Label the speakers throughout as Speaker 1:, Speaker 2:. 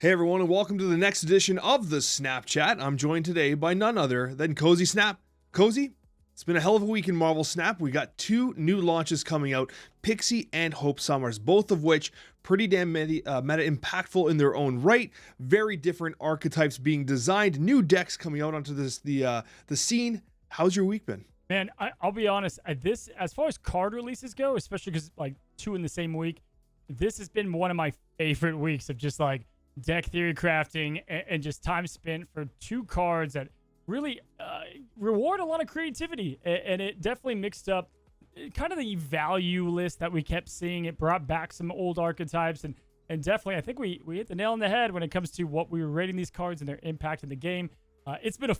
Speaker 1: Hey everyone, and welcome to the next edition of the Snapchat. I'm joined today by none other than Cozy Snap. Cozy, it's been a hell of a week in Marvel Snap. We got two new launches coming out, Pixie and Hope Summers, both of which pretty damn meta impactful in their own right. Very different archetypes being designed, new decks coming out onto the scene. How's your week been?
Speaker 2: Man, I'll be honest. This, as far as card releases go, especially because like two in the same week, this has been one of my favorite weeks of just like deck theory crafting and just time spent for two cards that really reward a lot of creativity. And it definitely mixed up kind of the value list that we kept seeing. It brought back some old archetypes and definitely I think we hit the nail on the head when it comes to what we were rating these cards and their impact in the game. It's been a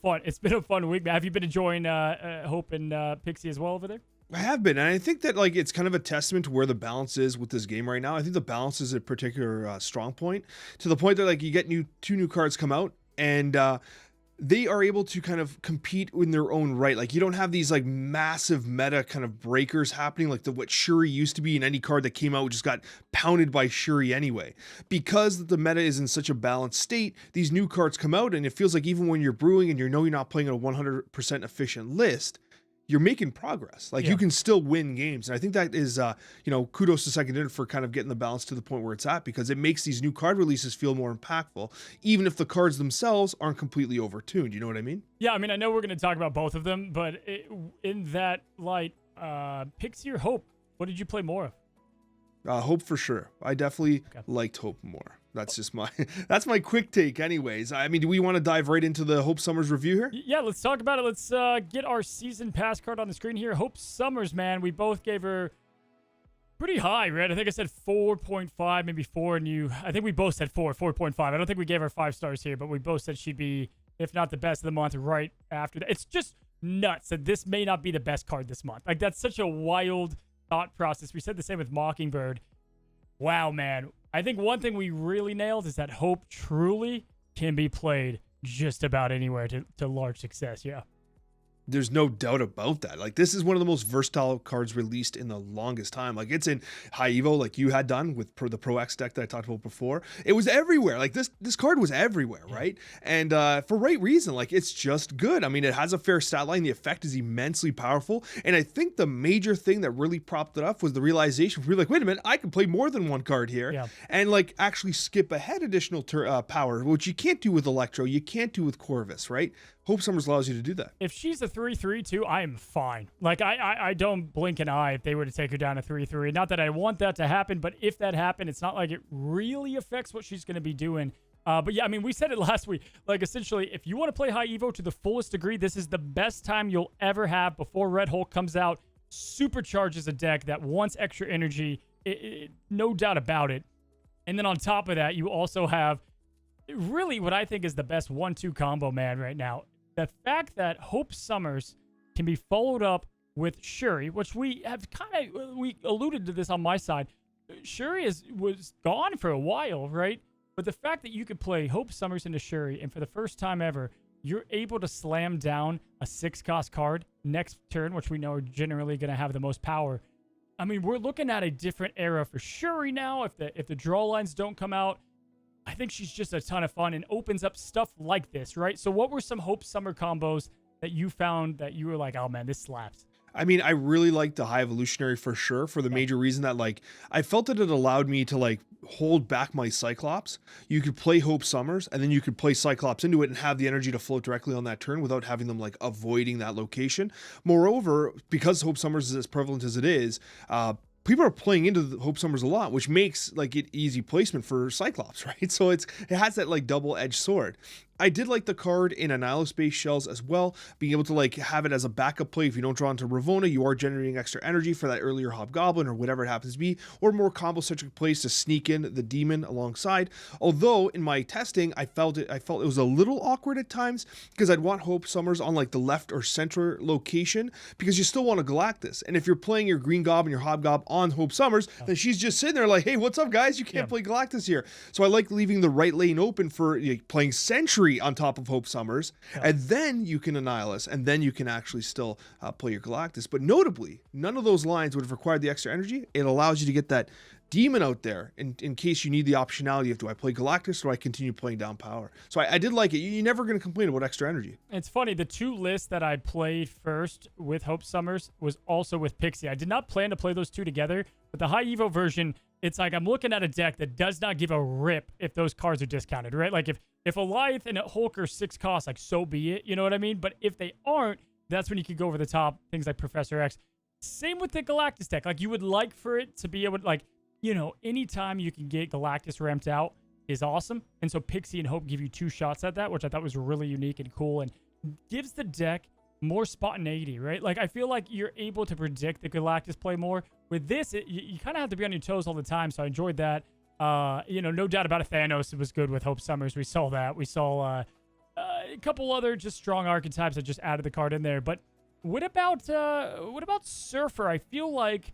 Speaker 2: fun week. Have you been enjoying Hope and Pixie as well over there?
Speaker 1: I have been, and I think that like it's kind of a testament to where the balance is with this game right now. I think the balance is a particular strong point, to the point that like you get two new cards come out, and they are able to kind of compete in their own right. Like you don't have these like massive meta kind of breakers happening like what Shuri used to be in any card that came out just got pounded by Shuri anyway. Because the meta is in such a balanced state, these new cards come out and it feels like even when you're brewing and you know you're not playing a 100% efficient list, you're making progress. Like you can still win games. And I think that is, kudos to Second Unit for kind of getting the balance to the point where it's at, because it makes these new card releases feel more impactful, even if the cards themselves aren't completely overtuned. You know what I mean?
Speaker 2: Yeah, I mean, I know we're going to talk about both of them, but in that light, Pixie or Hope, what did you play more of?
Speaker 1: Hope for sure. I definitely liked Hope more. That's just that's my quick take anyways. I mean, do we want to dive right into the Hope Summers review here?
Speaker 2: Yeah, let's talk about it. Let's get our season pass card on the screen here. Hope Summers, man, we both gave her pretty high, right? I think I said 4.5, maybe 4, and I think we both said 4.5. I don't think we gave her 5 stars here, but we both said she'd be, if not the best of the month, right after that. It's just nuts that this may not be the best card this month. Like, that's such a wild thought process. We said the same with Mockingbird. Wow, man. I think one thing we really nailed is that Hope truly can be played just about anywhere to large success. Yeah.
Speaker 1: There's no doubt about that. Like, this is one of the most versatile cards released in the longest time. Like, it's in high evo, like you had done with the Pro X deck that I talked about before. It was everywhere. Like, this card was everywhere, right? And for right reason. Like, it's just good. I mean, it has a fair stat line. The effect is immensely powerful. And I think the major thing that really propped it up was the realization. We're like, wait a minute, I can play more than one card here, and like actually skip ahead additional power, which you can't do with Electro. You can't do with Corvus, right? Hope Summers allows you to do that.
Speaker 2: If she's a 3/3 too, I am fine. Like, I don't blink an eye if they were to take her down to 3/3. Not that I want that to happen, but if that happened, it's not like it really affects what she's going to be doing. But yeah, I mean, we said it last week. Like, essentially, if you want to play high evo to the fullest degree, this is the best time you'll ever have before Red Hulk comes out. Supercharges a deck that wants extra energy, no doubt about it. And then on top of that, you also have really what I think is the best 1-2 combo, man, right now. The fact that Hope Summers can be followed up with Shuri, which we have we alluded to this on my side. Shuri was gone for a while, right? But the fact that you could play Hope Summers into Shuri, and for the first time ever, you're able to slam down a 6-cost card next turn, which we know are generally going to have the most power. I mean, we're looking at a different era for Shuri now. If the draw lines don't come out, I think she's just a ton of fun and opens up stuff like this, right? So what were some Hope Summer combos that you found that you were like, oh man, this slaps?
Speaker 1: I mean, I really liked the High Evolutionary for sure, for the major reason that like I felt that it allowed me to like hold back my Cyclops. You could play Hope Summers and then you could play Cyclops into it and have the energy to float directly on that turn without having them like avoiding that location. Moreover, because Hope Summers is as prevalent as it is, people are playing into the Hope Summers a lot, which makes like it easy placement for Cyclops, right? So it has that like double-edged sword. I did like the card in Annihilospace Shells as well, being able to like have it as a backup play. If you don't draw into Ravonna, you are generating extra energy for that earlier Hobgoblin or whatever it happens to be, or more combo-centric plays to sneak in the Demon alongside. Although in my testing, I felt it was a little awkward at times because I'd want Hope Summers on like the left or center location because you still want a Galactus. And if you're playing your Green Gob and your Hobgob on Hope Summers, then she's just sitting there like, hey, what's up, guys? You can't play Galactus here. So I like leaving the right lane open for playing Sentry 3 on top of Hope Summers,
Speaker 2: Yeah.
Speaker 1: and then you can Annihilus, and then you can actually still play your Galactus. But notably, none of those lines would have required the extra energy. It allows you to get that demon out there in case you need the optionality of, do I play Galactus or do I continue playing down power? So I did like it. You're never going to complain about extra energy.
Speaker 2: It's funny, the 2 lists that I played first with Hope Summers was also with Pixie. I did not plan to play those 2 together, but the high Evo version, it's like I'm looking at a deck that does not give a rip if those cards are discounted, right? Like if Alliath and a Hulk are 6 costs, like so be it, you know what I mean? But if they aren't, that's when you could go over the top, things like Professor X. Same with the Galactus deck. Like you would like for it to be able to, like, you know, anytime you can get Galactus ramped out is awesome. And so Pixie and Hope give you 2 shots at that, which I thought was really unique and cool and gives the deck more spontaneity, right? Like I feel like you're able to predict the Galactus play more. With this, you kind of have to be on your toes all the time. So I enjoyed that. You know, no doubt about it, Thanos, it was good with Hope Summers. We saw that. We saw a couple other just strong archetypes that just added the card in there. But what about Surfer? I feel like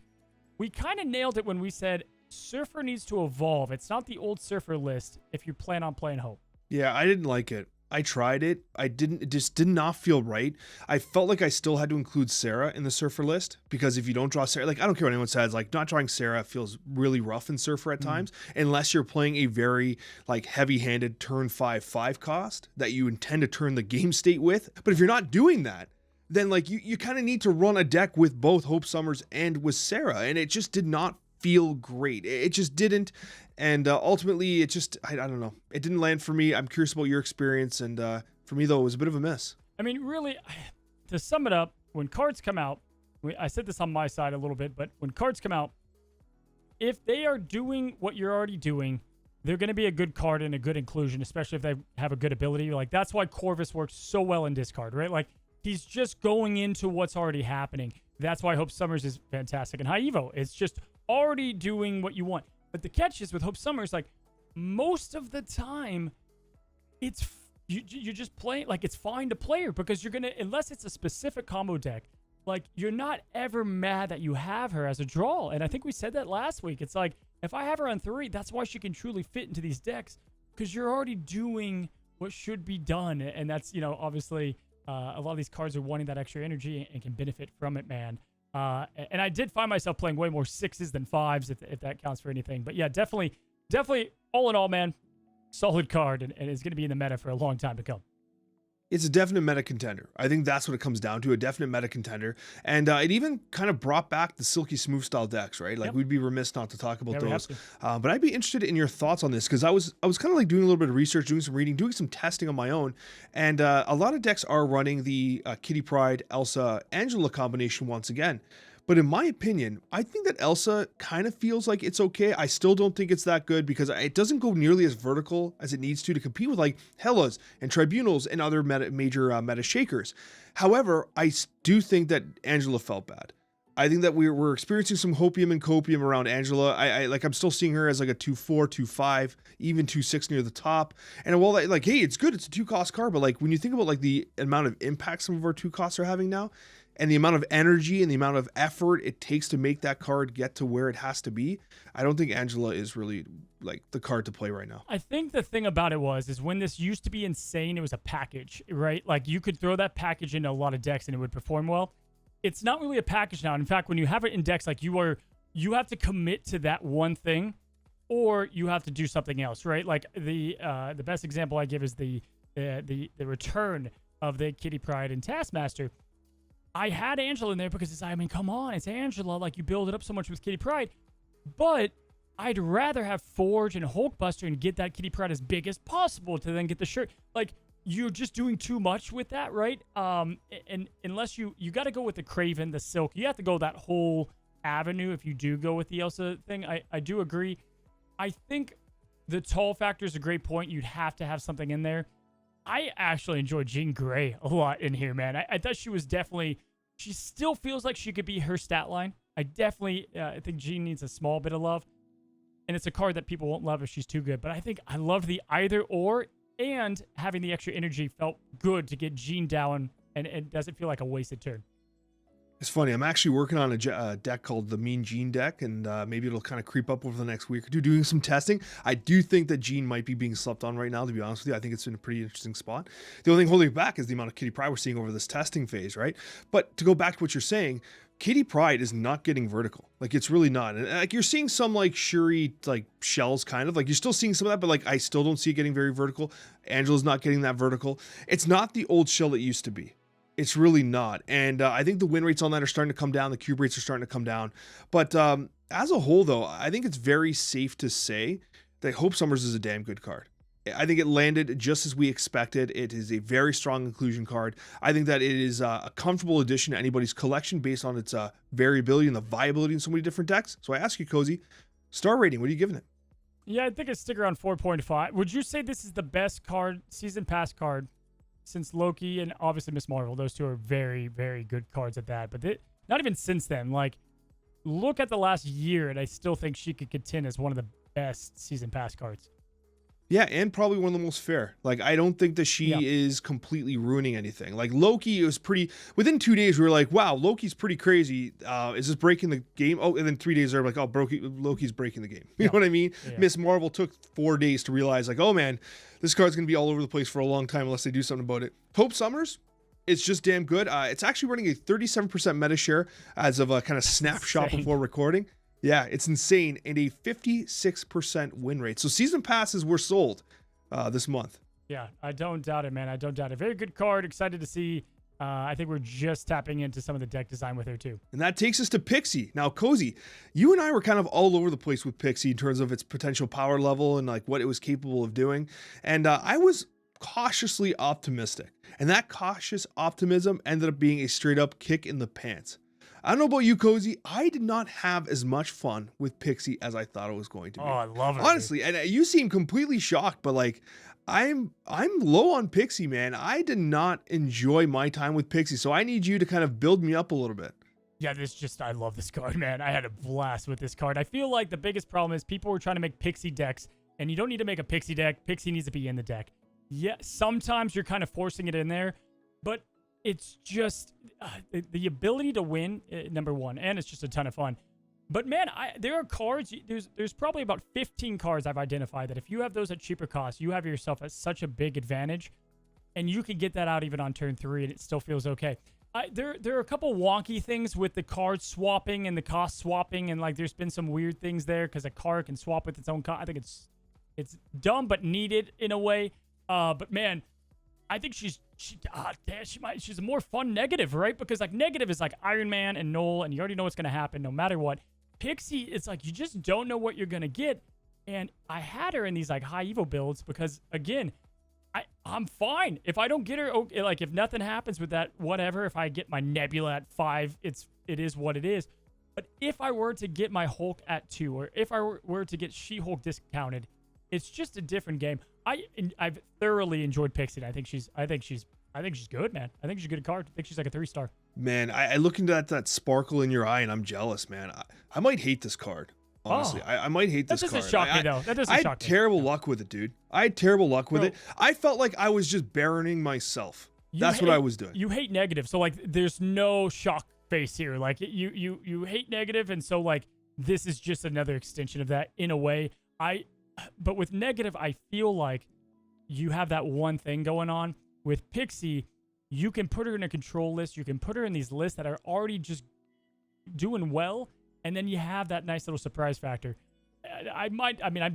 Speaker 2: we kind of nailed it when we said Surfer needs to evolve. It's not the old Surfer list if you plan on playing Hope.
Speaker 1: Yeah, I didn't like it. I tried it. It just did not feel right. I felt like I still had to include Sarah in the Surfer list, because if you don't draw Sarah, like I don't care what anyone says, like not drawing Sarah feels really rough in Surfer at times, unless you're playing a very like heavy-handed turn 5/5 cost that you intend to turn the game state with. But if you're not doing that, then like you kind of need to run a deck with both Hope Summers and with Sarah, and it just did not feel great. It just didn't. And ultimately, it just, I don't know. It didn't land for me. I'm curious about your experience. And for me, though, it was a bit of a miss.
Speaker 2: I mean, really, to sum it up, when cards come out, I said this on my side a little bit, but when cards come out, if they are doing what you're already doing, they're going to be a good card and a good inclusion, especially if they have a good ability. Like, that's why Corvus works so well in discard, right? Like, he's just going into what's already happening. That's why Hope Summers is fantastic in High Evo. It's just already doing what you want. But the catch is with Hope Summers, like most of the time, you're just playing, like it's fine to play her because you're gonna, unless it's a specific combo deck, like you're not ever mad that you have her as a draw. And I think we said that last week. It's like if I have her on 3, that's why she can truly fit into these decks, because you're already doing what should be done. And that's, you know, obviously a lot of these cards are wanting that extra energy and can benefit from it, man. And I did find myself playing way more 6s than 5s, if that counts for anything. But yeah, definitely, all in all, man, solid card, and it's going to be in the meta for a long time to come.
Speaker 1: It's a definite meta contender. I think that's what it comes down to, a definite meta contender. And it even kind of brought back the Silky Smooth style decks, right? Like we'd be remiss not to talk about those. But I'd be interested in your thoughts on this, because I was kind of like doing a little bit of research, doing some reading, doing some testing on my own. And a lot of decks are running the Kitty Pryde, Elsa, Angela combination once again. But in my opinion, I think that Elsa kind of feels like it's okay. I still don't think it's that good, because it doesn't go nearly as vertical as it needs to compete with like Hellas and Tribunals and other major meta shakers. However, I do think that Angela felt bad. I think that we're experiencing some hopium and copium around Angela. I'm still seeing her as like a 2/4, 2/5, even 2/6 near the top. And while that, like, hey, it's good, it's a 2-cost card, but like when you think about like the amount of impact some of our 2 costs are having now, and the amount of energy and the amount of effort it takes to make that card get to where it has to be, I don't think Angela is really like the card to play right now.
Speaker 2: I think the thing about it is when this used to be insane, it was a package, right? Like you could throw that package into a lot of decks and it would perform well. It's not really a package now. In fact, when you have it in decks, like you have to commit to that one thing, or you have to do something else, right? Like the best example I give is the return of the Kitty Pryde and Taskmaster. I had Angela in there because I mean, come on, it's Angela. Like, you build it up so much with Kitty Pryde. But I'd rather have Forge and Hulkbuster and get that Kitty Pryde as big as possible to then get the shirt. Like, you're just doing too much with that, right? And unless you got to go with the Craven, the Silk. You have to go that whole avenue if you do go with the Elsa thing. I do agree. I think the tall factor is a great point. You'd have to have something in there. I actually enjoyed Jean Grey a lot in here, man. I thought she was definitely... She still feels like she could be her stat line. I definitely think Jean needs a small bit of love. And it's a card that people won't love if she's too good. But I think I loved the either or, and having the extra energy felt good to get Jean down, and it doesn't feel like a wasted turn.
Speaker 1: It's funny. I'm actually working on a deck called the Mean Gene deck, and maybe it'll kind of creep up over the next week or two, doing some testing. I do think that Gene might be being slept on right now, to be honest with you. I think it's in a pretty interesting spot. The only thing holding it back is the amount of Kitty Pryde we're seeing over this testing phase, right? But to go back to what you're saying, Kitty Pryde is not getting vertical. Like, it's really not. And like, you're seeing some like Shuri like shells, kind of like you're still seeing some of that, but like I still don't see it getting very vertical. Angela's not getting that vertical. It's not the old shell it used to be. It's really not. And I think the win rates on that are starting to come down. The cube rates are starting to come down. But as a whole, though, I think it's very safe to say that Hope Summers is a damn good card. I think it landed just as we expected. It is a very strong inclusion card. I think that it is a comfortable addition to anybody's collection based on its variability and the viability in so many different decks. So I ask you, Cozy, star rating, what are you giving it?
Speaker 2: Yeah, I think I stick around 4.5. Would you say this is the best card, season pass card, since Loki and obviously Miss Marvel? Those two are very, very good cards at that. But not even since then. Like, look at the last year, and I still think she could contend as one of the best season pass cards.
Speaker 1: Yeah, and probably one of the most fair. Like, I don't think that she is completely ruining anything. Like, Loki, it was pretty... Within 2 days, we were like, wow, Loki's pretty crazy. Is this breaking the game? Oh, and then 3 days later, like, oh, Loki's breaking the game. You know what I mean? Yeah. Miss Marvel took 4 days to realize, like, oh, man, this card's going to be all over the place for a long time unless they do something about it. Hope Summers, it's just damn good. It's actually running a 37% meta share as of a kind of snapshot before recording. Yeah, it's insane, and a 56% win rate. So season passes were sold this month.
Speaker 2: Yeah, I don't doubt it, man. I don't doubt it. Very good card. Excited to see. I think we're just tapping into some of the deck design with her, too.
Speaker 1: And that takes us to Pixie. Now, Cozy, you and I were kind of all over the place with Pixie in terms of its potential power level and like what it was capable of doing. And I was cautiously optimistic. And that cautious optimism ended up being a straight up kick in the pants. I don't know about you, Cozy. I did not have as much fun with Pixie as I thought it was going to be.
Speaker 2: Oh, I love it.
Speaker 1: Honestly, dude. And you seem completely shocked, but like, I'm low on Pixie, man. I did not enjoy my time with Pixie, so I need you to kind of build me up a little bit.
Speaker 2: Yeah, I love this card, man. I had a blast with this card. I feel like the biggest problem is people were trying to make Pixie decks, and you don't need to make a Pixie deck. Pixie needs to be in the deck. Yeah, sometimes you're kind of forcing it in there, but it's just the ability to win, number one, and it's just a ton of fun. But man, there are cards. There's probably about 15 cards I've identified that if you have those at cheaper costs, you have yourself at such a big advantage, and you can get that out even on turn 3, and it still feels okay. There are a couple wonky things with the card swapping and the cost swapping, and like there's been some weird things there because a card can swap with its own cost. I think it's dumb but needed in a way. But man, I think she's a more fun negative, right? Because like negative is like Iron Man and Noel, and you already know what's gonna happen no matter what. Pixie, it's like you just don't know what you're gonna get. And I had her in these like high Evo builds because again, I'm fine if I don't get her. Okay, like if nothing happens with that, whatever. If I get my Nebula at 5, it is what it is. But if I were to get my Hulk at 2, or if I were to get She-Hulk discounted, it's just a different game. I've thoroughly enjoyed Pixie. I think she's good, man. I think she's a good card. I think she's like a 3-star.
Speaker 1: Man, I look into that sparkle in your eye, and I'm jealous, man. I might hate this card. Honestly, I might hate this card.
Speaker 2: That doesn't shock me, though. That doesn't shock me.
Speaker 1: I had terrible luck with it, dude. I had terrible luck with it. I felt like I was just barrening myself. That's what I was doing.
Speaker 2: You hate negative, so like there's no shock face here. Like you hate negative, and so like this is just another extension of that in a way. But with negative, I feel like you have that one thing going on. With Pixie, you can put her in a control list. You can put her in these lists that are already just doing well, and then you have that nice little surprise factor. I'm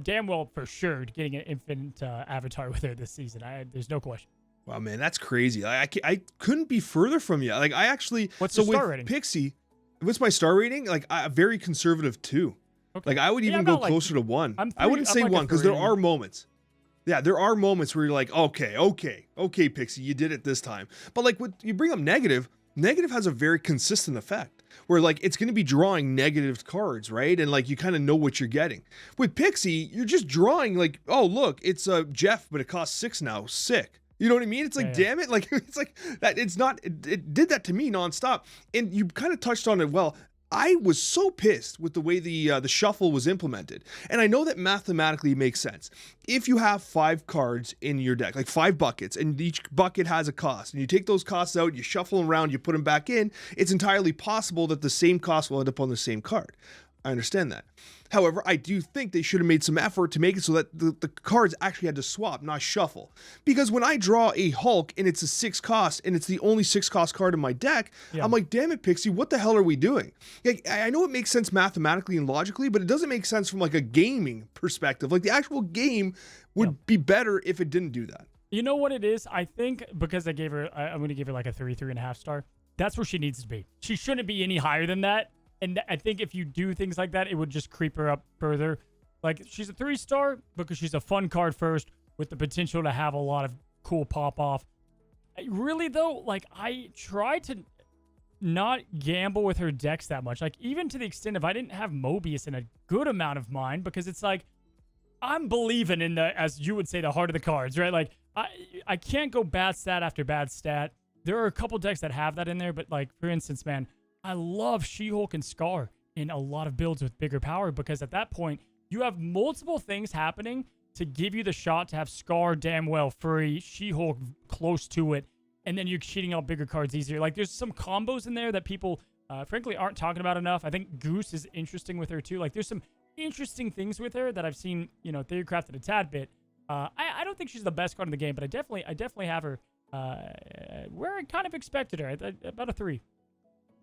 Speaker 2: damn well for sure getting an infinite avatar with her this season. There's no question. Wow,
Speaker 1: man, that's crazy. I couldn't be further from you. Like I actually.
Speaker 2: What's the star rating?
Speaker 1: Pixie, what's my star rating? Like very conservative 2. Okay. Like I would even go closer to 1. I wouldn't say 1 because there are moments. Yeah, there are moments where you're like, okay, Pixie, you did it this time. But like when you bring up negative has a very consistent effect where like it's going to be drawing negative cards, right? And like you kind of know what you're getting. With Pixie, you're just drawing like, oh, look, it's Jeff, but it costs 6 now. Sick. You know what I mean? It's like, damn it. Like, it's like that. It did that to me nonstop. And you kind of touched on it well. I was so pissed with the way the shuffle was implemented, and I know that mathematically it makes sense. If you have 5 cards in your deck, like 5 buckets, and each bucket has a cost, and you take those costs out, you shuffle them around, you put them back in, it's entirely possible that the same cost will end up on the same card. I understand that. However, I do think they should have made some effort to make it so that the cards actually had to swap, not shuffle. Because when I draw a Hulk and it's a 6 cost and it's the only 6 cost card in my deck, I'm like, damn it, Pixie, what the hell are we doing? Like, I know it makes sense mathematically and logically, but it doesn't make sense from like a gaming perspective. Like the actual game would be better if it didn't do that.
Speaker 2: You know what it is? I think because I'm going to give her like a 3.5 star. That's where she needs to be. She shouldn't be any higher than that. And I think if you do things like that, it would just creep her up further. Like, she's a 3-star because she's a fun card first with the potential to have a lot of cool pop-off. Really, though, like, I try to not gamble with her decks that much. Like, even to the extent if I didn't have Mobius in a good amount of mine, because it's like, I'm believing in the, as you would say, the heart of the cards, right? Like, I can't go bad stat after bad stat. There are a couple decks that have that in there, but, like, for instance, man, I love She-Hulk and Scar in a lot of builds with bigger power, because at that point, you have multiple things happening to give you the shot to have Scar damn well free, She-Hulk close to it, and then you're cheating out bigger cards easier. Like, there's some combos in there that people, frankly, aren't talking about enough. I think Goose is interesting with her, too. Like, there's some interesting things with her that I've seen, you know, theory-crafted a tad bit. I don't think she's the best card in the game, but I definitely have her where I kind of expected her, about a 3.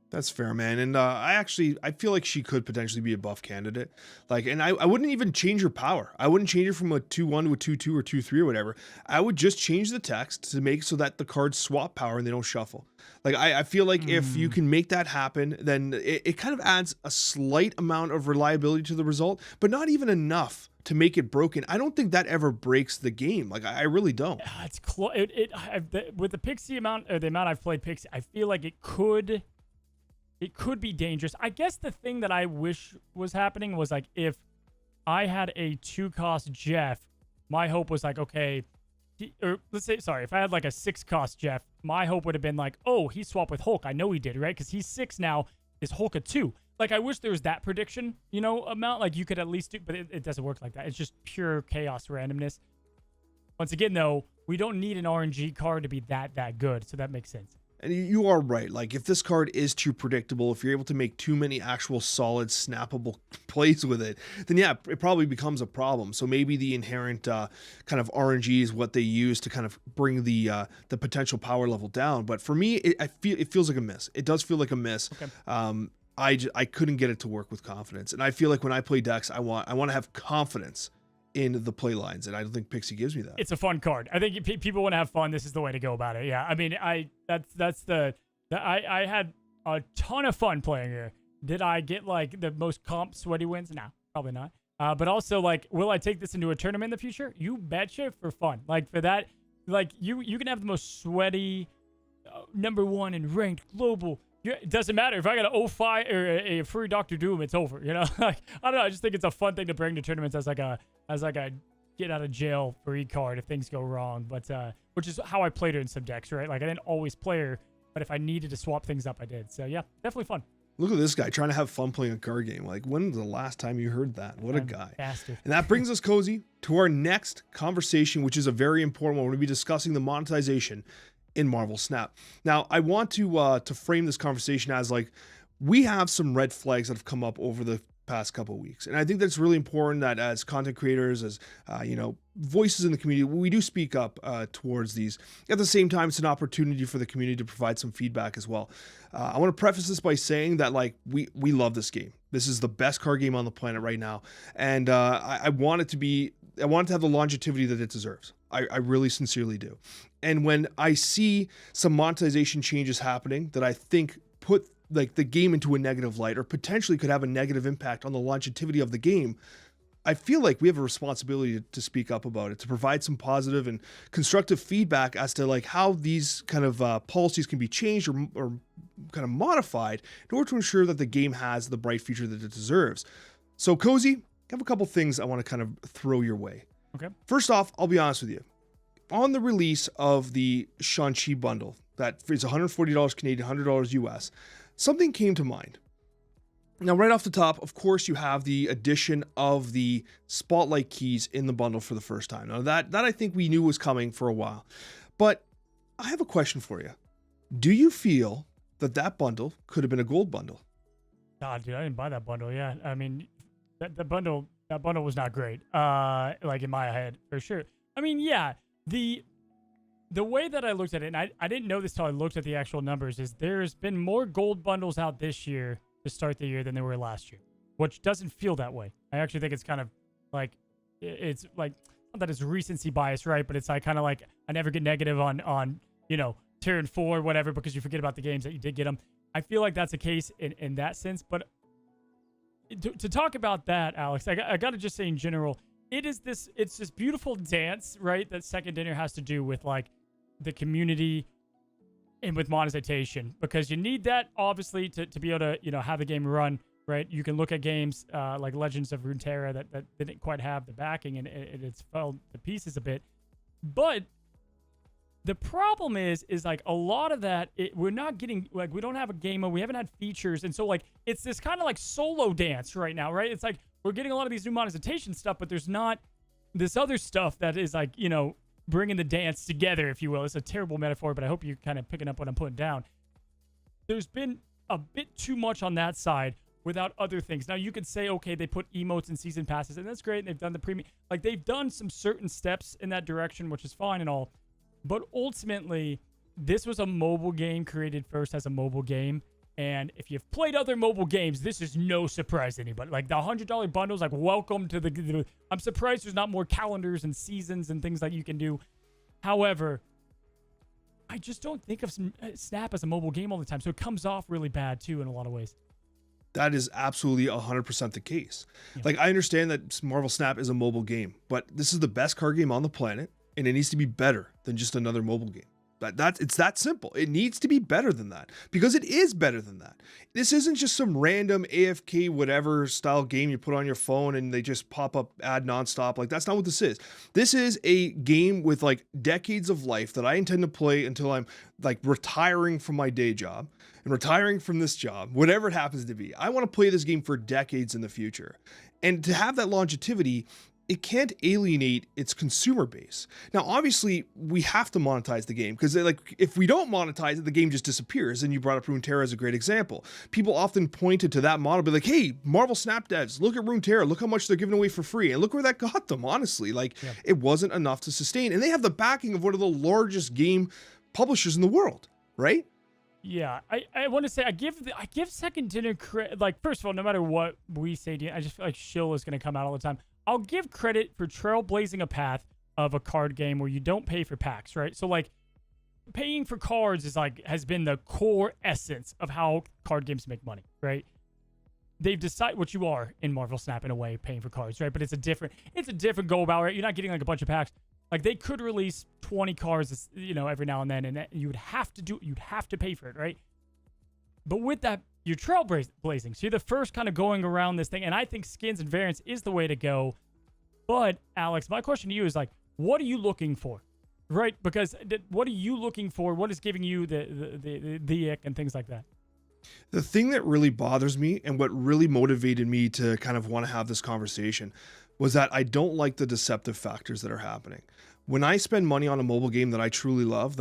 Speaker 1: That's fair, man. And I feel like she could potentially be a buff candidate. Like, and I wouldn't even change her power. I wouldn't change her from a 2-1 to a 2-2 or 2-3 or whatever. I would just change the text to make so that the cards swap power and they don't shuffle. Like, I feel like if you can make that happen, then it kind of adds a slight amount of reliability to the result, but not even enough to make it broken. I don't think that ever breaks the game. Like, I really don't.
Speaker 2: It's with the Pixie amount, or the amount I've played Pixie, I feel like it could be dangerous. I guess the thing that I wish was happening was, like, if I had a 2-cost Jeff, my hope was like, okay, if I had like a 6-cost Jeff, my hope would have been like, oh, he swapped with Hulk. I know he did, right? Because he's 6 now. Is Hulk a 2? Like, I wish there was that prediction, you know, amount. Like, you could at least do, but it doesn't work like that. It's just pure chaos randomness. Once again, though, we don't need an RNG card to be that good, so that makes sense.
Speaker 1: And you are right. Like, if this card is too predictable, if you're able to make too many actual solid snappable plays with it, then yeah, it probably becomes a problem. So maybe the inherent kind of RNG is what they use to kind of bring the potential power level down. But for me, it feels like a miss. It does feel like a miss. Okay. I couldn't get it to work with confidence. And I feel like when I play decks, I want to have confidence in the play lines, and I don't think Pixie gives me that.
Speaker 2: It's a fun card. I think people want to have fun. This is the way to go about it. Yeah, I mean, I had a ton of fun playing here. Did I get like the most comp sweaty wins? No, probably not. But also, like, will I take this into a tournament in the future? You betcha, for fun. Like, for that, like, you can have the most sweaty #1 in ranked global. It doesn't matter if I got an 05 or a free Dr. Doom, it's over. You know, like, I don't know. I just think it's a fun thing to bring to tournaments as like a get out of jail free card if things go wrong. But which is how I played her in some decks, right? Like, I didn't always play her, but if I needed to swap things up, I did. So yeah, definitely fun.
Speaker 1: Look at this guy trying to have fun playing a card game. Like, when was the last time you heard that? What a guy.
Speaker 2: Bastard.
Speaker 1: And that brings us, Cozy, to our next conversation, which is a very important one. We're going to be discussing the monetization in Marvel Snap. Now, I want to frame this conversation as, like, we have some red flags that have come up over the past couple of weeks. And I think that's really important that as content creators, as, voices in the community, we do speak up towards these. At the same time, it's an opportunity for the community to provide some feedback as well. I want to preface this by saying that, like, we love this game. This is the best card game on the planet right now. And I want it to have the longevity that it deserves. I really sincerely do. And when I see some monetization changes happening that I think put, like, the game into a negative light, or potentially could have a negative impact on the longevity of the game, I feel like we have a responsibility to speak up about it, to provide some positive and constructive feedback as to, like, how these kind of policies can be changed or kind of modified in order to ensure that the game has the bright future that it deserves. So, Cozy, I have a couple things I want to kind of throw your way.
Speaker 2: Okay.
Speaker 1: First off, I'll be honest with you. On the release of the Shang-Chi bundle, that is $140 Canadian, $100 US, something came to mind. Now, right off the top, of course, you have the addition of the Spotlight keys in the bundle for the first time. Now, that I think we knew was coming for a while. But I have a question for you. Do you feel that that bundle could have been a gold bundle?
Speaker 2: God, dude, I didn't buy that bundle. Yeah, I mean, that bundle was not great. Like in my head, for sure. I mean, yeah, the way that I looked at it, and I didn't know this till I looked at the actual numbers, is there's been more gold bundles out this year to start the year than there were last year, which doesn't feel that way. I actually think it's kind of like, it's like, not that it's recency bias, right? But it's like kind of like I never get negative on tier and 4, whatever, because you forget about the games that you did get them. I feel like that's the case in that sense. But to talk about that, Alex, I got to just say in general, it's this beautiful dance, right? That Second Dinner has to do with like the community and with monetization, because you need that obviously to be able to have the game run, right? You can look at games like Legends of Runeterra that didn't quite have the backing, and it's fell to pieces a bit. But the problem is like a lot of that we're not getting, like we don't have a game mode, we haven't had features, and so like it's this kind of like solo dance right now, right? It's like we're getting a lot of these new monetization stuff, but there's not this other stuff that is like bringing the dance together, if you will. It's a terrible metaphor, but I hope you're kind of picking up what I'm putting down. There's been a bit too much on that side without other things. Now, you could say, okay, they put emotes and season passes, and that's great, and they've done the premium. Like, they've done some certain steps in that direction, which is fine and all. But ultimately, this was a mobile game created first as a mobile game. And if you've played other mobile games, this is no surprise to anybody. Like the $100 bundles, like welcome to the. I'm surprised there's not more calendars and seasons and things that you can do. However, I just don't think of Snap as a mobile game all the time. So it comes off really bad too in a lot of ways.
Speaker 1: That is absolutely 100% the case.
Speaker 2: Yeah.
Speaker 1: Like, I understand that Marvel Snap is a mobile game, but this is the best card game on the planet, and it needs to be better than just another mobile game. It's that simple. It needs to be better than that, because it is better than that. This isn't just some random AFK whatever style game you put on your phone and they just pop up ad nonstop. Like, that's not what this is. This is a game with like decades of life that I intend to play until I'm like retiring from my day job and retiring from this job, whatever it happens to be. I want to play this game for decades in the future. And to have that longevity, it can't alienate its consumer base. Now, obviously, we have to monetize the game, because like if we don't monetize it, the game just disappears. And you brought up Runeterra as a great example. People often pointed to that model, be like, hey, Marvel Snap devs, look at Runeterra, look how much they're giving away for free. And look where that got them, honestly. Like, It wasn't enough to sustain. And they have the backing of one of the largest game publishers in the world, right?
Speaker 2: Yeah, I want to say I give Second Dinner credit. Like, first of all, no matter what we say, I just feel like shill is going to come out all the time. I'll give credit for trailblazing a path of a card game where you don't pay for packs, right? So like paying for cards is like has been the core essence of how card games make money, right? They've decided what you are in Marvel Snap in a way, paying for cards, right? But it's a different go about, right? You're not getting like a bunch of packs. Like they could release 20 cards, every now and then, and you'd have to pay for it, right? But with that, you're trailblazing. So you're the first kind of going around this thing. And I think skins and variants is the way to go. But Alex, my question to you is like, what are you looking for? Right? Because what are you looking for? What is giving you the ick and things like that?
Speaker 1: The thing that really bothers me and what really motivated me to kind of want to have this conversation was that I don't like the deceptive factors that are happening. When I spend money on a mobile game that I truly love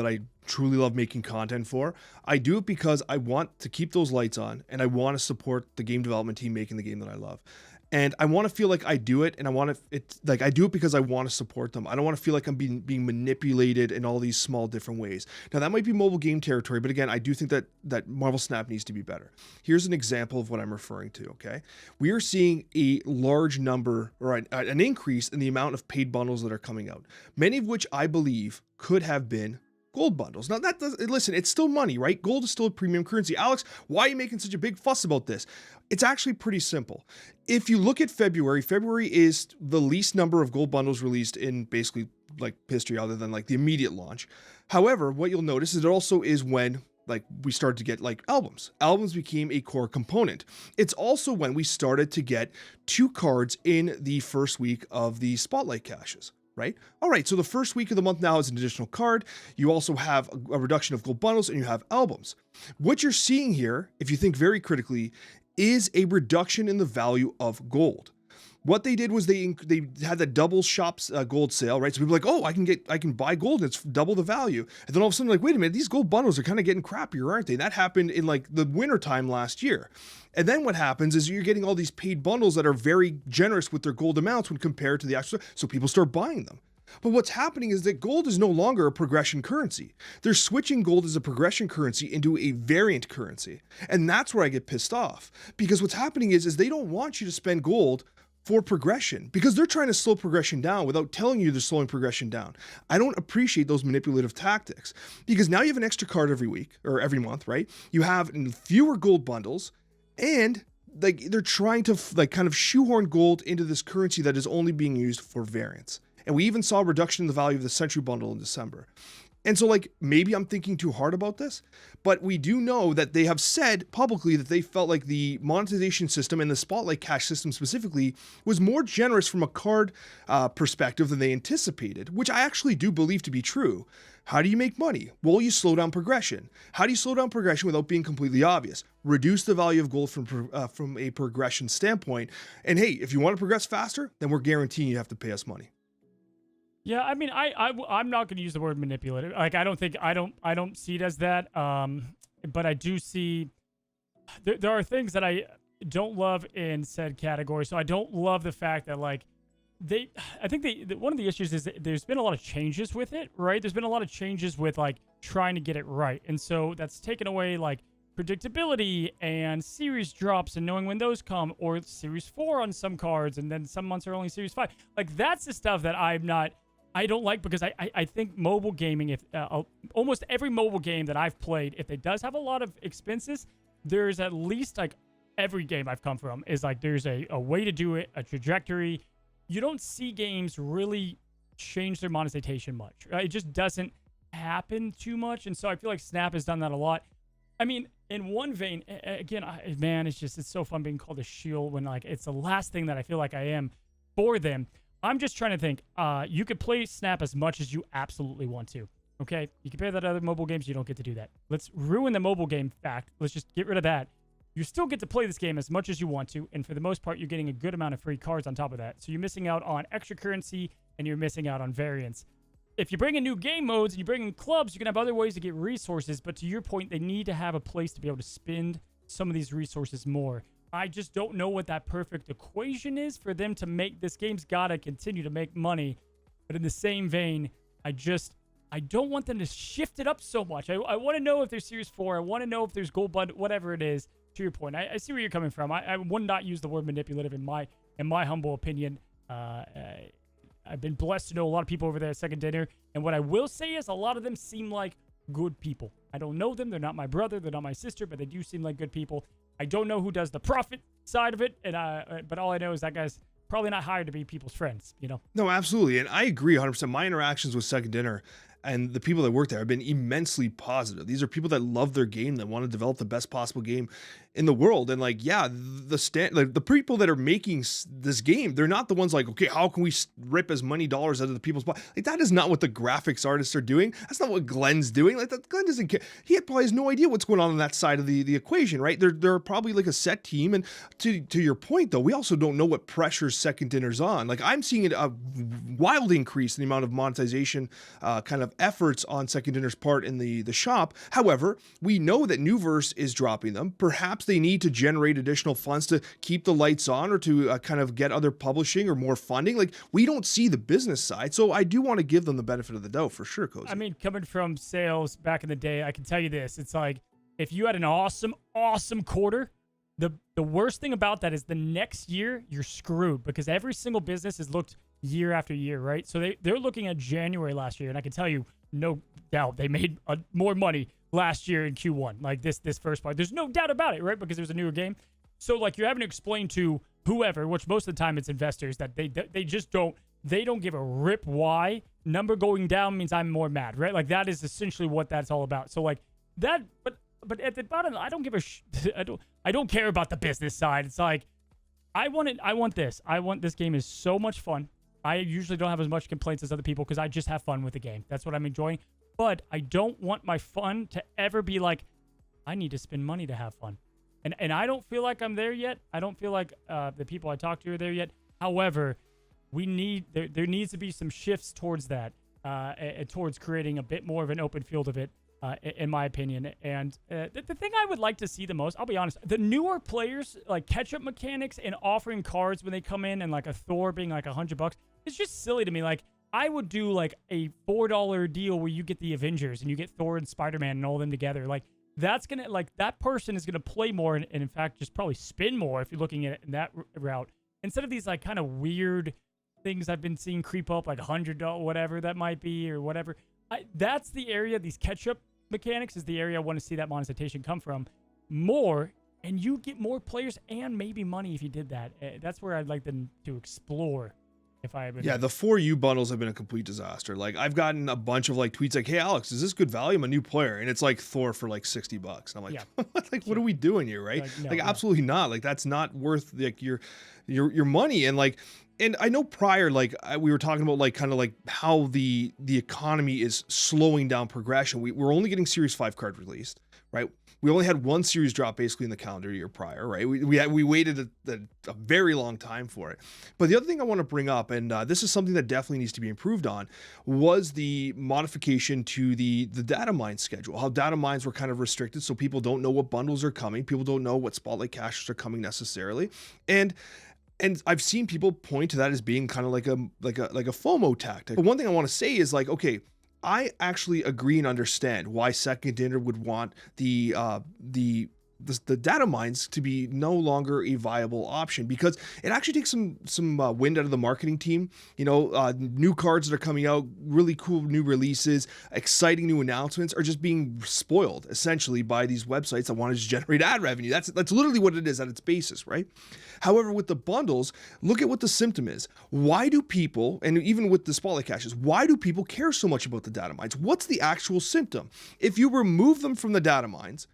Speaker 1: making content for, I do it because I want to keep those lights on and I want to support the game development team making the game that I love. And I want to feel like I do it, and I do it because I want to support them. I don't want to feel like I'm being manipulated in all these small different ways. Now, that might be mobile game territory, but again, I do think that Marvel Snap needs to be better. Here's an example of what I'm referring to, okay? We are seeing a large number, or an increase in the amount of paid bundles that are coming out, many of which I believe could have been gold bundles. Now listen, it's still money, right? Gold is still a premium currency. Alex, why are you making such a big fuss about this? It's actually pretty simple. If you look at February is the least number of gold bundles released in basically like history, other than like the immediate launch. However, what you'll notice is it also is when like we started to get like albums. Albums became a core component. It's also when we started to get 2 cards in the first week of the Spotlight caches. Right? All right. So the first week of the month now is an additional card. You also have a reduction of gold bundles and you have albums. What you're seeing here, if you think very critically, is a reduction in the value of gold. What they did was they had the double shops gold sale, right? So people were like, oh, I can buy gold and it's double the value. And then all of a sudden, like, wait a minute, these gold bundles are kind of getting crappier, aren't they? And that happened in like the winter time last year. And then what happens is you're getting all these paid bundles that are very generous with their gold amounts when compared to the actual, so people start buying them. But what's happening is that gold is no longer a progression currency. They're switching gold as a progression currency into a variant currency. And that's where I get pissed off. Because what's happening is they don't want you to spend gold for progression, because they're trying to slow progression down without telling you they're slowing progression down. I don't appreciate those manipulative tactics, because now you have an extra card every week or every month, right? You have fewer gold bundles, and like they're trying to like kind of shoehorn gold into this currency that is only being used for variants. And we even saw a reduction in the value of the Century Bundle in December. And so like maybe I'm thinking too hard about this, but we do know that they have said publicly that they felt like the monetization system and the Spotlight cash system specifically was more generous from a card perspective than they anticipated, which I actually do believe to be true. How do you make money? Well, you slow down progression. How do you slow down progression without being completely obvious? Reduce the value of gold from a progression standpoint. And hey, if you want to progress faster, then we're guaranteeing you have to pay us money.
Speaker 2: Yeah, I mean, I'm not going to use the word manipulative. Like, I don't see it as that. But I do see there are things that I don't love in said category. So I don't love the fact that like I think one of the issues is that there's been a lot of changes with it, right? There's been a lot of changes with like trying to get it right, and so that's taken away like predictability and series drops and knowing when those come, or series 4 on some cards, and then some months are only series 5. Like that's the stuff that I don't like, because I think mobile gaming, if almost every mobile game that I've played, if it does have a lot of expenses, there's at least like every game I've come from is like there's a way to do it, a trajectory. You don't see games really change their monetization much. Right? It just doesn't happen too much. And so I feel like Snap has done that a lot. I mean, in one vein, again, man, it's so fun being called a shield when like it's the last thing that I feel like I am for them. I'm just trying to think. You could play Snap as much as you absolutely want to. Okay? You compare that to other mobile games, you don't get to do that. Let's ruin the mobile game fact. Let's just get rid of that. You still get to play this game as much as you want to, and for the most part, you're getting a good amount of free cards on top of that. So you're missing out on extra currency, and you're missing out on variants. If you bring in new game modes and you bring in clubs, you can have other ways to get resources, but to your point, they need to have a place to be able to spend some of these resources more. I just don't know what that perfect equation is for them to make this game's gotta continue to make money. But in the same vein, I don't want them to shift it up so much. I want to know if there's Series 4. I want to know if there's Gold Bundle, whatever it is. To your point, I see where you're coming from. I would not use the word manipulative in my humble opinion. I've been blessed to know a lot of people over there at Second Dinner. And what I will say is a lot of them seem like good people. I don't know them. They're not my brother. They're not my sister, but they do seem like good people. I don't know who does the profit side of it, but all I know is that guy's probably not hired to be people's friends, you know?
Speaker 1: No, absolutely. And I agree 100%. My interactions with Second Dinner and the people that work there have been immensely positive. These are people that love their game, that want to develop the best possible game in the world. And like, yeah, the people that are making this game, they're not the ones like, okay, how can we rip as many dollars out of the people's pocket? Like, that is not what the graphics artists are doing. That's not what Glenn's doing. Like, Glenn doesn't care. He probably has no idea what's going on that side of the equation, right? They're probably like a set team. And to your point, though, we also don't know what pressure Second Dinner's on. Like, I'm seeing a wild increase in the amount of monetization kind of efforts on Second Dinner's part in the shop. However, we know that Newverse is dropping them. Perhaps they need to generate additional funds to keep the lights on, or to kind of get other publishing or more funding. Like, we don't see the business side, so I do want to give them the benefit of the doubt for sure, Cozy.
Speaker 2: I mean, coming from sales back in the day, I can tell you this. It's like, if you had an awesome quarter, the worst thing about that is the next year you're screwed, because every single business has looked year after year, right? So they're looking at January last year, and I can tell you, no doubt they made more money last year in Q1, like this first part. There's no doubt about it, right? Because there's a newer game. So like, you're having to explain to whoever, which most of the time it's investors, that they just don't give a rip why. Number going down means I'm more mad, right? Like, that is essentially what that's all about. So like that, but at the bottom, I don't give I don't care about the business side. It's like, I want this game is so much fun. I usually don't have as much complaints as other people because I just have fun with the game. That's what I'm enjoying. But I don't want my fun to ever be like, I need to spend money to have fun. And I don't feel like I'm there yet. I don't feel like the people I talk to are there yet. However, there needs to be some shifts towards that, and towards creating a bit more of an open field of it, in my opinion. And the thing I would like to see the most, I'll be honest, the newer players, like catch-up mechanics and offering cards when they come in, and like a Thor being like $100, it's just silly to me. Like, I would do like a $4 deal where you get the Avengers and you get Thor and Spider-Man and all of them together. Like, that's gonna, like, that person is gonna play more, and in fact just probably spin more if you're looking at it in that route, instead of these like kind of weird things I've been seeing creep up, like $100, whatever that might be, or whatever. That's the area, these catch-up mechanics is the area I want to see that monetization come from more, and you get more players and maybe money if you did that. That's where I'd like them to explore. If I would,
Speaker 1: yeah, the 4U bundles have been a complete disaster. Like, I've gotten a bunch of like tweets like, "Hey Alex, is this good value? I'm a new player," and it's like Thor for like $60, and I'm like,
Speaker 2: yeah.
Speaker 1: like, what are we doing here, right?
Speaker 2: No,
Speaker 1: like, absolutely not. Like, that's not worth like your money. And like, and I know prior, like, we were talking about like kind of like how the economy is slowing down progression. We're only getting Series 5 card released, right? We only had one series drop basically in the calendar year prior, right? We waited a very long time for it. But the other thing I want to bring up, and this is something that definitely needs to be improved on, was the modification to the data mine schedule. How data mines were kind of restricted, so people don't know what bundles are coming. People don't know what spotlight caches are coming necessarily, and I've seen people point to that as being kind of like a FOMO tactic. But one thing I want to say is like, okay, I actually agree and understand why Second Dinner would want the data mines to be no longer a viable option, because it actually takes some wind out of the marketing team. You know, new cards that are coming out, really cool new releases, exciting new announcements are just being spoiled essentially by these websites that want to generate ad revenue. That's literally what it is at its basis, right? However, with the bundles, look at what the symptom is. Why do people, and even with the spotlight caches, why do people care so much about the data mines? What's the actual symptom? If you remove them from the data mines,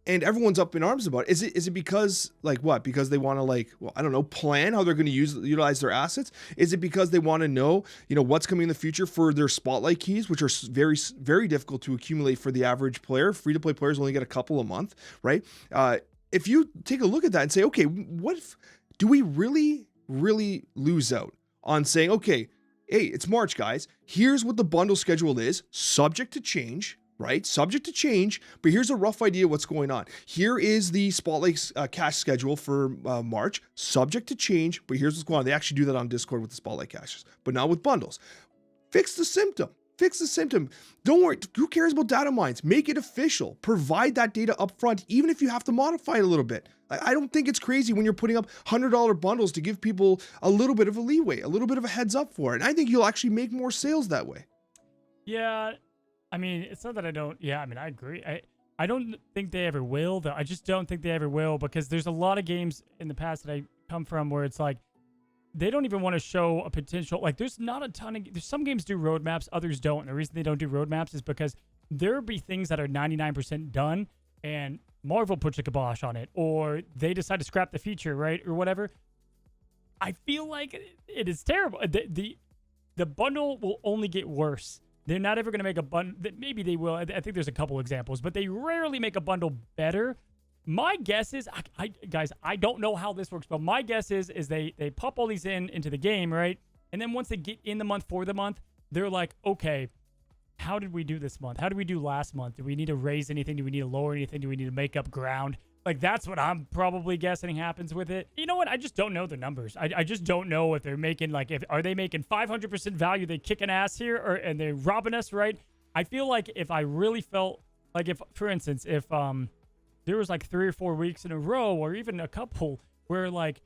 Speaker 1: and everyone's up in arms about it, is it because, like, what? Because they want to, like, well, I don't know, plan how they're going to utilize their assets? Is it because they want to know, you know, what's coming in the future for their spotlight keys, which are very, very difficult to accumulate for the average player? Free-to-play players only get a couple a month, right? If you take a look at that and say, okay, what if, do we really lose out on saying, okay, hey, it's March, guys. Here's what the bundle schedule is, subject to change, right? Subject to change, but here's a rough idea of what's going on. Here is the spotlight cache schedule for March, subject to change, but here's what's going on. They actually do that on Discord with the spotlight caches, but not with bundles. Fix the symptom. Fix the symptom. Don't worry. Who cares about data mines? Make it official. Provide that data up front, even if you have to modify it a little bit. I don't think it's crazy when you're putting up $100 bundles to give people a little bit of a leeway, a little bit of a heads up for it. And I think you'll actually make more sales that way.
Speaker 2: Yeah. I mean, it's not that I don't. Yeah, I mean, I agree. I don't think they ever will, though. I just don't think they ever will, because there's a lot of games in the past that I come from where it's like they don't even want to show a potential. Like, there's not a ton of. There's some games do roadmaps, others don't. And the reason they don't do roadmaps is because there'll be things that are 99% done, and Marvel puts a kibosh on it, or they decide to scrap the feature, right, or whatever. I feel like it is terrible. The bundle will only get worse. They're not ever going to make a bundle. Maybe they will. I think there's a couple examples, but they rarely make a bundle better. My guess is, guys, I don't know how this works, but my guess is they pop all these into the game, right? And then once they get in the month for the month, they're like, okay, how did we do this month? How did we do last month? Do we need to raise anything? Do we need to lower anything? Do we need to make up ground? Like, that's what I'm probably guessing happens with it. You know what? I just don't know the numbers. I just don't know if they're making, like, are they making 500% value? They kicking ass here, and they're robbing us, right? I feel like if I really felt like, if, for instance, if there was like 3 or 4 weeks in a row, or even a couple, where like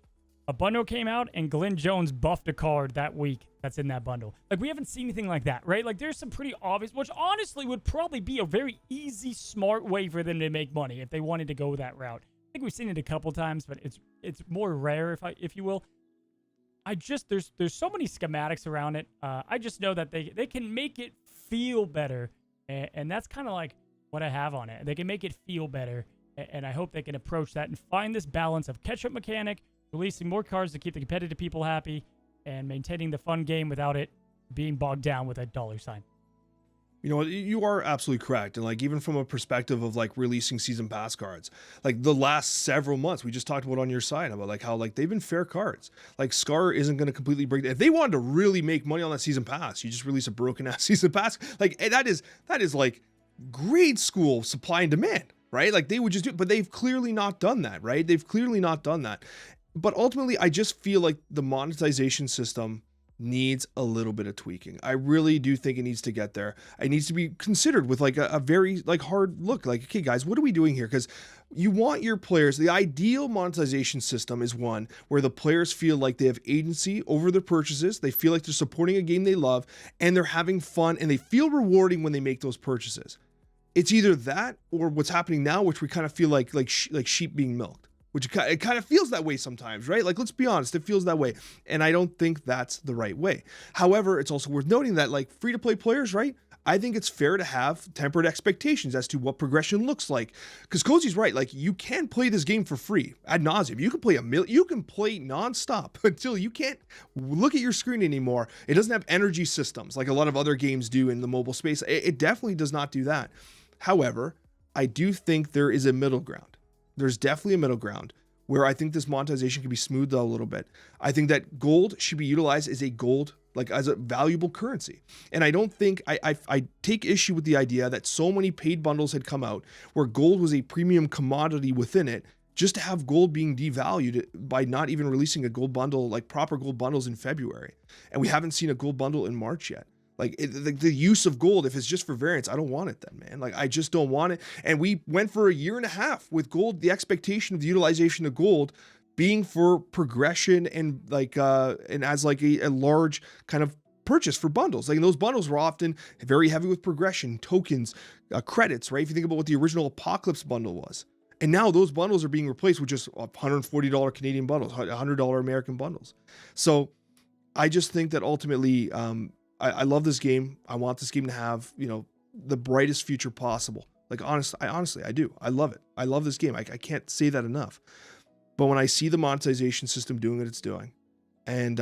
Speaker 2: a bundle came out and Glenn Jones buffed a card that week that's in that bundle. Like, we haven't seen anything like that, right? Like, there's some pretty obvious, which honestly would probably be a very easy, smart way for them to make money if they wanted to go that route. I think we've seen it a couple times, but it's more rare, if you will. There's so many schematics around it. I just know that they can make it feel better, and that's kind of like what I have on it. They can make it feel better, and I hope they can approach that and find this balance of catch-up mechanic, releasing more cards to keep the competitive people happy, and maintaining the fun game without it being bogged down with a $.
Speaker 1: You know what? You are absolutely correct. And like, even from a perspective of like releasing season pass cards, like the last several months, we just talked about on your side about like how like they've been fair cards. Like Scar isn't going to completely break. If they wanted to really make money on that season pass, you just release a broken ass season pass. Like that is like grade school supply and demand, right? Like they would just do it, but they've clearly not done that, right? They've clearly not done that. But ultimately, I just feel like the monetization system needs a little bit of tweaking. I really do think it needs to get there. It needs to be considered with like a very like hard look. Like, okay, guys, what are we doing here? Because you want your players. The ideal monetization system is one where the players feel like they have agency over their purchases. They feel like they're supporting a game they love, and they're having fun, and they feel rewarding when they make those purchases. It's either that or what's happening now, which we kind of feel like sheep being milked. Which it kind of feels that way sometimes, right? Like, let's be honest, it feels that way. And I don't think that's the right way. However, it's also worth noting that like free-to-play players, right? I think it's fair to have tempered expectations as to what progression looks like. Because Cozy's right, like you can play this game for free ad nauseum. You can play you can play nonstop until you can't look at your screen anymore. It doesn't have energy systems like a lot of other games do in the mobile space. It definitely does not do that. However, I do think there is a middle ground. There's definitely a middle ground where I think this monetization can be smoothed out a little bit. I think that gold should be utilized as as a valuable currency. And I don't think, I take issue with the idea that so many paid bundles had come out where gold was a premium commodity within it, just to have gold being devalued by not even releasing a gold bundle, like proper gold bundles in February. And we haven't seen a gold bundle in March yet. Like the use of gold, if it's just for variance, I don't want it then, man. Like I just don't want it. And we went for a year and a half with gold, the expectation of the utilization of gold being for progression and like and as like a large kind of purchase for bundles. Like those bundles were often very heavy with progression, tokens, credits, right? If you think about what the original Apocalypse bundle was. And now those bundles are being replaced with just $140 Canadian bundles, $100 American bundles. So I just think that ultimately, I love this game. I want this game to have, the brightest future possible. Like honestly, I do. I love it. I love this game. I can't say that enough. But when I see the monetization system doing what it's doing, and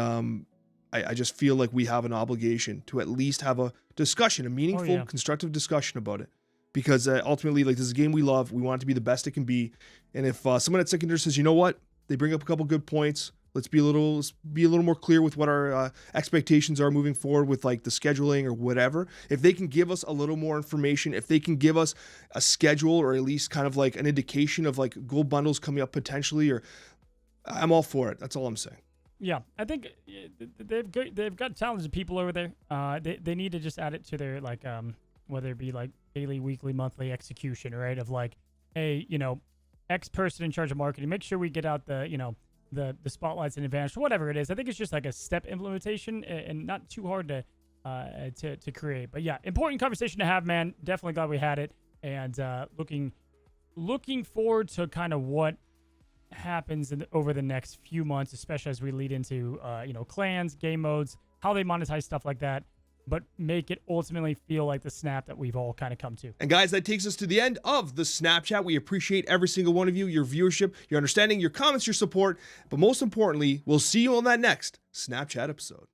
Speaker 1: I just feel like we have an obligation to at least have a discussion, a meaningful, constructive discussion about it. Because ultimately, like this is a game we love. We want it to be the best it can be. And if someone at Secondary says, you know what, they bring up a couple good points. Let's be a little more clear with what our expectations are moving forward with like the scheduling or whatever. If they can give us a little more information, if they can give us a schedule or at least kind of like an indication of like gold bundles coming up potentially, or I'm all for it. That's all I'm saying.
Speaker 2: Yeah, I think they've got talented people over there. They need to just add it to their like whether it be like daily, weekly, monthly execution, right? Of like, hey, X person in charge of marketing, make sure we get out the the spotlights in advance or whatever it is. I think it's just like a step implementation and not too hard to create. But yeah, important conversation to have, man. Definitely glad we had it, and looking forward to kind of what happens over the next few months, especially as we lead into clans, game modes, how they monetize stuff like that, but make it ultimately feel like the snap that we've all kind of come to.
Speaker 1: And guys, that takes us to the end of the Snapchat. We appreciate every single one of you, your viewership, your understanding, your comments, your support. But most importantly, we'll see you on that next Snapchat episode.